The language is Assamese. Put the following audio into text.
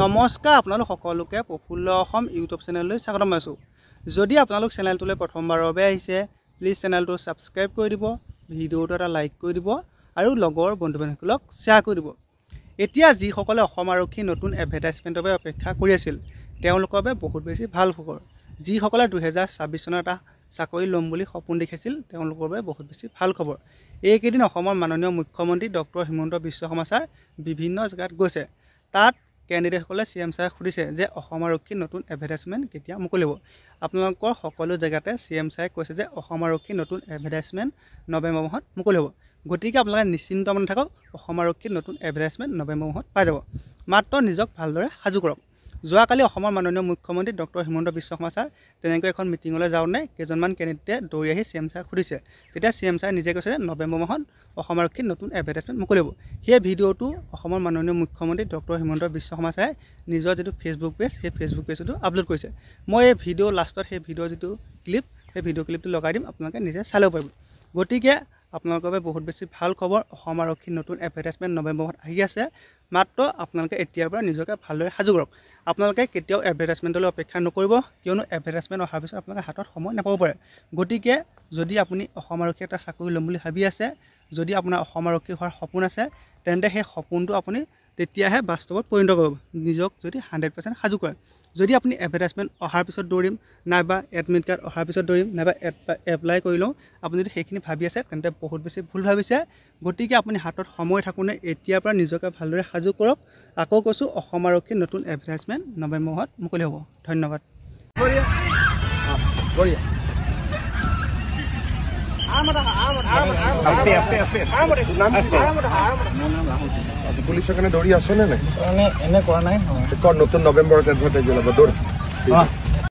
নমস্কাৰ আপোনালোক সকলোকে প্ৰফুল্ল অসম ইউটিউব চেনেললৈ স্বাগতম জনাইছোঁ। যদি আপোনালোক চেনেলটোলৈ প্ৰথমবাৰৰ বাবে আহিছে প্লিজ চেনেলটো ছাবস্ক্ৰাইব কৰি দিব, ভিডিঅ'টো এটা লাইক কৰি দিব আৰু লগৰ বন্ধু বান্ধৱীসকলক শ্বেয়াৰ কৰি দিব। এতিয়া যিসকলে অসম আৰক্ষীৰ নতুন এডভাৰটাইজমেণ্টৰ বাবে অপেক্ষা কৰি আছিল তেওঁলোকৰ বাবে বহুত বেছি ভাল খবৰ। যিসকলে 2026 চনত এটা চাকৰি ল'ম বুলি সপোন দেখিছিল তেওঁলোকৰ বাবে বহুত বেছি ভাল খবৰ। এইকেইদিন অসমৰ মাননীয় মুখ্যমন্ত্ৰী ডক্টৰ হিমন্ত বিশ্ব শৰ্মা ছাৰ বিভিন্ন জেগাত গৈছে। তাত কেণ্ডিডেটসকলে CM ছাৰক সুধিছে যে অসম আৰক্ষীৰ নতুন এডভাৰটাইজমেণ্ট কেতিয়া মুকলি হ'ব। আপোনালোকৰ সকলো জেগাতে CM ছাৰে কৈছে যে অসম আৰক্ষীৰ নতুন এডভাৰটাইজমেণ্ট নৱেম্বৰ মাহত মুকলি হ'ব। গতিকে আপোনালোকে নিশ্চিন্ত মনে থাকক, অসম আৰক্ষীৰ নতুন এডভাৰটাইজমেণ্ট নৱেম্বৰ মাহত পাই যাব। মাত্ৰ নিজক ভালদৰে সাজু কৰক। যোৱাকালি অসমৰ মাননীয় মুখ্যমন্ত্ৰী ডক্টৰ হিমন্ত বিশ্ব শৰ্মা ছাৰ তেনেকৈ এখন মিটিঙলৈ যাওঁতে কেইজনমান কেণ্ডিডেটে দৌৰি আহি CM ছাৰক সুধিছে। তেতিয়া CM ছাৰে নিজে কৈছে যে নৱেম্বৰ মাহত অসম আৰক্ষীৰ নতুন এডভাৰটাইজমেণ্ট মুকলি হ'ব। সেই ভিডিঅ'টো অসমৰ মাননীয় মুখ্যমন্ত্ৰী ডক্টৰ হিমন্ত বিশ্ব শৰ্মা ছাৰে নিজৰ যিটো ফেচবুক পেজ সেই ফেচবুক পেজতো আপলোড কৰিছে। মই এই ভিডিঅ' লাষ্টত সেই ভিডিঅ'ৰ যিটো ক্লিপ সেই ভিডিঅ' ক্লিপটো লগাই দিম, আপোনালোকে নিজে চাই ল'ব পাৰিব। গতিকে আপোনালোকৰ বাবে বহুত বেছি ভাল খবৰ, অসম আৰক্ষীৰ নতুন এডভাৰটাইজমেণ্ট নৱেম্বৰ মাহত আহি আছে। মাত্ৰ আপোনালোকে এতিয়াৰ পৰা নিজকে ভালদৰে সাজু কৰক। আপোনালোকে কেতিয়াও এডভাৰটাইজমেণ্টলৈ অপেক্ষা নকৰিব, কিয়নো এডভাৰটাইজমেণ্ট অহাৰ পিছত আপোনালোকে হাতত সময় নাপাব পাৰে। গতিকে যদি আপুনি অসম আৰক্ষীৰ এটা চাকৰি ল'ম বুলি ভাবি আছে, যদি আপোনাৰ অসম আৰক্ষী হোৱাৰ সপোন আছে, তেন্তে সেই সপোনটো আপুনি তেতিয়াহে বাস্তৱত পৰিণত কৰিব, নিজক যদি 100% সাজু কৰে। যদি আপুনি এডভাৰটাইজমেণ্ট অহাৰ পিছত দৌৰিম, নাইবা এডমিট কাৰ্ড অহাৰ পিছত দৌৰিম, নাইবা এপ্লাই কৰি লওঁ, আপুনি যদি সেইখিনি ভাবি আছে তেন্তে বহুত বেছি ভুল ভাবিছে। গতিকে আপুনি হাতত সময় থাকোঁতে এতিয়াৰ পৰা নিজকে ভালদৰে সাজু কৰক। আকৌ কৈছোঁ, অসম আৰক্ষীৰ নতুন এডভাৰটাইজমেণ্ট নৱেম্বৰ মাহত মুকলি হ'ব। ধন্যবাদ। পুলিচৰ কাৰণে দৌৰি আছ নে নাই? এনে কৰা নাই নতুন নৱেম্বৰত এডভাৰটাইজ ওলাব দৌৰ।